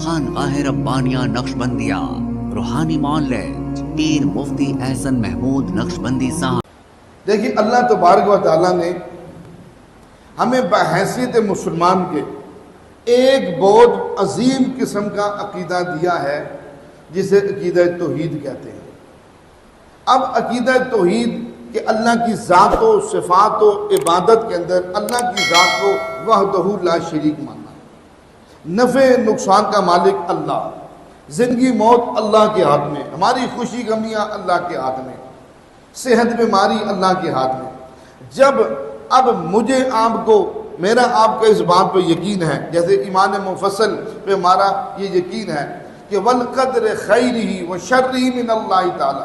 خانقاہ ربانیہ نقشبندیہ روحانی معالج پیر مفتی احسن محمود نقشبندی صاحب۔ دیکھیے اللہ تبارک و تعالیٰ نے ہمیں بحیثیت مسلمان کے ایک بہت عظیم قسم کا عقیدہ دیا ہے جسے عقیدہ توحید کہتے ہیں۔ اب عقیدہ توحید کہ اللہ کی ذات و صفات و عبادت کے اندر اللہ کی ذات کو وحدہ لا شریک ماننا، نفع نقصان کا مالک اللہ، زندگی موت اللہ کے ہاتھ میں، ہماری خوشی غمیاں اللہ کے ہاتھ میں، صحت بیماری اللہ کے ہاتھ میں۔ جب اب مجھے آپ کو میرا آپ کا اس بات پہ یقین ہے، جیسے ایمان مفصل پہ ہمارا یہ یقین ہے کہ والقدر خیرہ و شرہ من اللہ تعالی،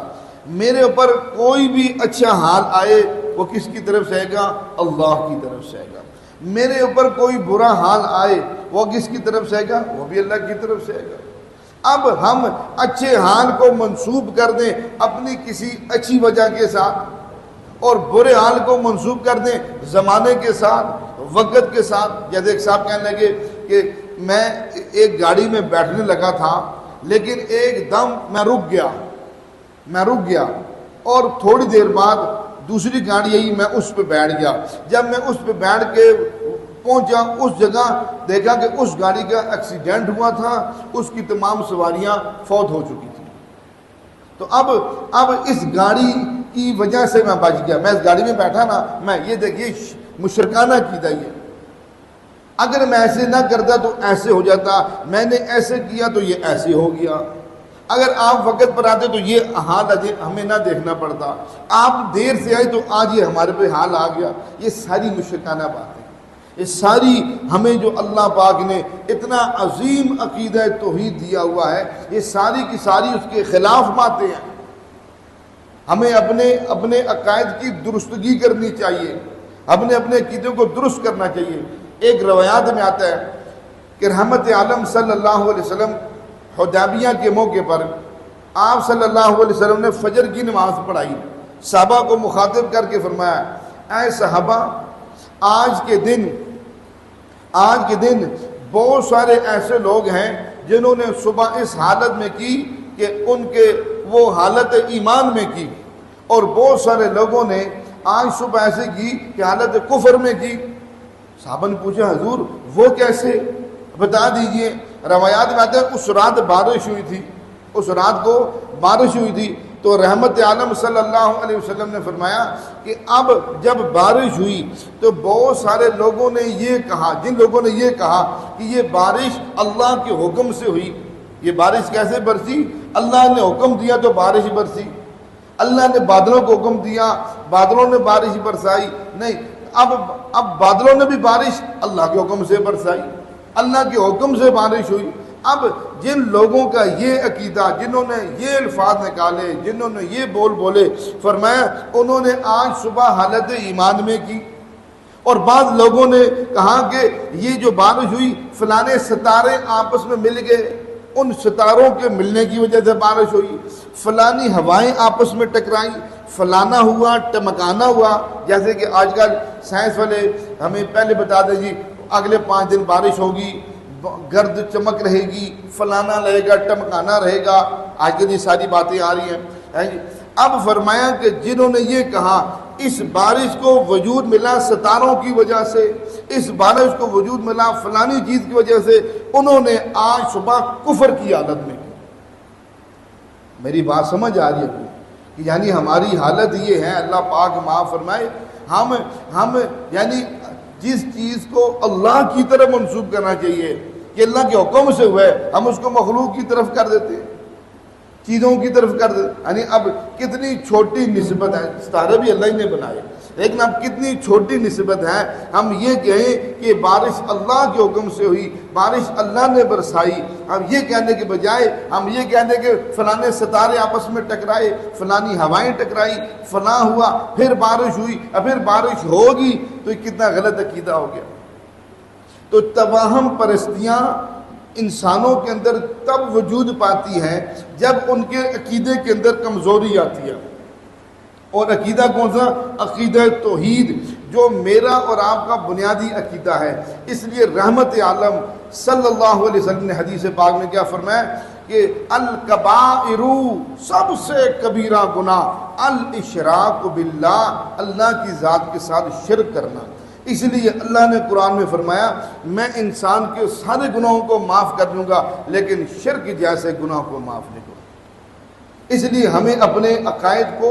میرے اوپر کوئی بھی اچھا حال آئے وہ کس کی طرف سے آئے گا؟ اللہ کی طرف سے آئے گا۔ میرے اوپر کوئی برا حال آئے وہ کس کی طرف سے آئے گا؟ وہ بھی اللہ کی طرف سے آئے گا۔ اب ہم اچھے حال کو منسوب کر دیں اپنی کسی اچھی وجہ کے ساتھ، اور برے حال کو منسوب کر دیں زمانے کے ساتھ، وقت کے ساتھ۔ جیسے ایک صاحب کہنے لگے کہ میں ایک گاڑی میں بیٹھنے لگا تھا لیکن ایک دم میں رک گیا اور تھوڑی دیر بعد دوسری گاڑی آئی، میں اس پہ بیٹھ گیا۔ جب میں اس پہ بیٹھ کے پہنچا اس جگہ، دیکھا کہ اس گاڑی کا ایکسیڈنٹ ہوا تھا، اس کی تمام سواریاں فوت ہو چکی تھیں۔ تو اب اس گاڑی کی وجہ سے میں بچ گیا۔ میں اس گاڑی میں بیٹھا نا، میں یہ دیکھیے مشرکانہ عقیدہ یہ، اگر میں ایسے نہ کرتا تو ایسے ہو جاتا، میں نے ایسے کیا تو یہ ایسے ہو گیا، اگر آپ وقت پر آتے تو یہ حال ہمیں نہ دیکھنا پڑتا، آپ دیر سے آئے تو آج یہ ہمارے پہ حال آ گیا۔ یہ ساری مشرکانہ باتیں، یہ ساری ہمیں جو اللہ پاک نے اتنا عظیم عقیدہ توحید دیا ہوا ہے، یہ ساری کی ساری اس کے خلاف باتیں ہیں۔ ہمیں اپنے عقائد کی درستگی کرنی چاہیے، اپنے عقیدوں کو درست کرنا چاہیے۔ ایک روایات میں آتا ہے کہ رحمت عالم صلی اللہ علیہ وسلم حدیبیہ کے موقع پر آپ صلی اللہ علیہ وسلم نے فجر کی نماز پڑھائی، صحابہ کو مخاطب کر کے فرمایا، اے صحابہ، آج کے دن بہت سارے ایسے لوگ ہیں جنہوں نے صبح اس حالت میں کی کہ ان کے وہ حالت ایمان میں کی، اور بہت سارے لوگوں نے آج صبح ایسے کی کہ حالت کفر میں کی۔ صحابہ نے پوچھا حضور وہ کیسے، بتا دیجئے۔ روایات میں آتا ہے اس رات بارش ہوئی تھی، اس رات کو بارش ہوئی تھی، تو رحمت عالم صلی اللہ علیہ وسلم نے فرمایا کہ اب جب بارش ہوئی تو بہت سارے لوگوں نے یہ کہا، جن لوگوں نے یہ کہا کہ یہ بارش اللہ کے حکم سے ہوئی۔ یہ بارش کیسے برسی؟ اللہ نے حکم دیا تو بارش برسی، اللہ نے بادلوں کو حکم دیا، بادلوں نے بارش برسائی نہیں، اب بادلوں نے بھی بارش اللہ کے حکم سے برسائی، اللہ کے حکم سے بارش ہوئی۔ اب جن لوگوں کا یہ عقیدہ، جنہوں نے یہ الفاظ نکالے، جنہوں نے یہ بولے، فرمایا انہوں نے آج صبح حالت ایمان میں کی، اور بعض لوگوں نے کہا کہ یہ جو بارش ہوئی فلانے ستارے آپس میں مل گئے، ان ستاروں کے ملنے کی وجہ سے بارش ہوئی، فلانی ہوائیں آپس میں ٹکرائیں، فلانا ہوا، ٹمکانا ہوا۔ جیسے کہ آج کل سائنس والے ہمیں پہلے بتا دیں جی اگلے 5 دن بارش ہوگی، گرد چمک رہے گی، فلانا رہے گا، ٹمکانا رہے گا، آج کل یہ ساری باتیں آ رہی ہیں۔ اب فرمایا کہ جنہوں نے یہ کہا اس بارش کو وجود ملا ستاروں کی وجہ سے، اس بارش کو وجود ملا فلانی چیز کی وجہ سے، انہوں نے آج صبح کفر کی حالت میں کی۔ میری بات سمجھ آ رہی ہے کہ یعنی ہماری حالت یہ ہے، اللہ پاک معاف فرمائے، ہم یعنی جس چیز کو اللہ کی طرف منسوب کرنا چاہیے کہ اللہ کے حکم سے ہوئے، ہم اس کو مخلوق کی طرف کر دیتے ہیں، چیزوں کی طرف کر دیتے۔ یعنی اب کتنی چھوٹی نسبت ہے، ستارے بھی اللہ ہی نے بنائے، لیکن اب کتنی چھوٹی نسبت ہے ہم یہ کہیں کہ بارش اللہ کے حکم سے ہوئی، بارش اللہ نے برسائی۔ اب یہ کہنے کے بجائے ہم یہ کہنے کہ فلانے ستارے آپس میں ٹکرائے، فلانی ہوائیں ٹکرائی، فلاں ہوا، پھر بارش ہوئی، اور پھر بارش ہوگی، تو یہ کتنا غلط عقیدہ ہو گیا۔ تو توہم پرستیاں انسانوں کے اندر تب وجود پاتی ہیں جب ان کے عقیدے کے اندر کمزوری آتی ہے۔ اور عقیدہ کون سا؟ عقیدہ توحید، جو میرا اور آپ کا بنیادی عقیدہ ہے۔ اس لیے رحمت عالم صلی اللہ علیہ وسلم نے حدیث پاک میں کیا فرمایا کہ الکبائر، سب سے کبیرہ گناہ الاشراک باللہ، اللہ کی ذات کے ساتھ شرک کرنا۔ اس لیے اللہ نے قرآن میں فرمایا میں انسان کے سارے گناہوں کو معاف کر دوں گا لیکن شرک جیسے گناہ کو معاف نہیں کروں گا۔ اس لیے ہمیں اپنے عقائد کو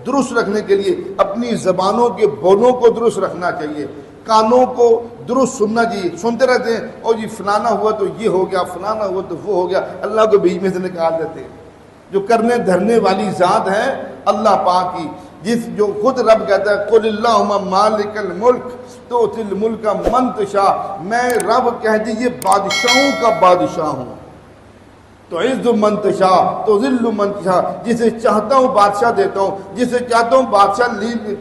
درست رکھنے کے لیے اپنی زبانوں کے بولوں کو درست رکھنا چاہیے، کانوں کو درست سننا چاہیے۔ سنتے رہتے ہیں اور جی فلانا ہوا تو یہ ہو گیا، فلانا ہوا تو وہ ہو گیا، اللہ کو بیچ میں سے نکال دیتے ہیں۔ جو کرنے دھرنے والی ذات ہے اللہ پاک کی، جو خود رب کہتا ہے قل اللہم مالک الملک تؤتی الملک من تشاء، میں رب کہہ دیجئے بادشاہوں کا بادشاہ ہوں، تو عز من تشاء تو ذل من تشاء، جسے چاہتا ہوں بادشاہ دیتا ہوں، جسے چاہتا ہوں بادشاہ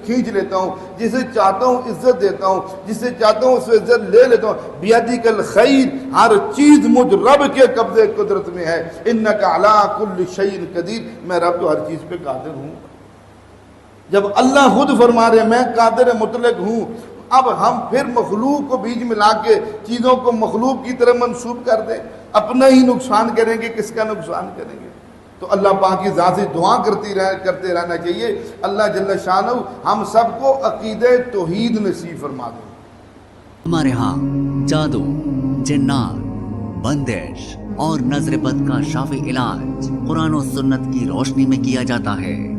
کھینچ لیتا ہوں، جسے چاہتا ہوں عزت دیتا ہوں، جسے چاہتا ہوں اس سے عزت لے لیتا ہوں۔ بیدک الخیر، ہر چیز مجھ رب کے قبضے قدرت میں ہے۔ انک علی کل شیء قدیر، میں رب تو ہر چیز پہ قادر ہوں۔ جب اللہ خود فرما رہے میں قادر مطلق ہوں، اب ہم پھر مخلوق کو بیچ میں لا کے چیزوں کو مخلوق کی طرح منسوب کر دیں، اپنا ہی نقصان کریں گے، کس کا نقصان کریں گے؟ تو اللہ پاک کی ذات سے دعا کرتے رہنا چاہیے اللہ جل شانہ ہم سب کو عقیدہ توحید نصیب فرما دے۔ ہمارے ہاں جادو، جنات، بندش اور نظر بد کا شافی علاج قرآن و سنت کی روشنی میں کیا جاتا ہے۔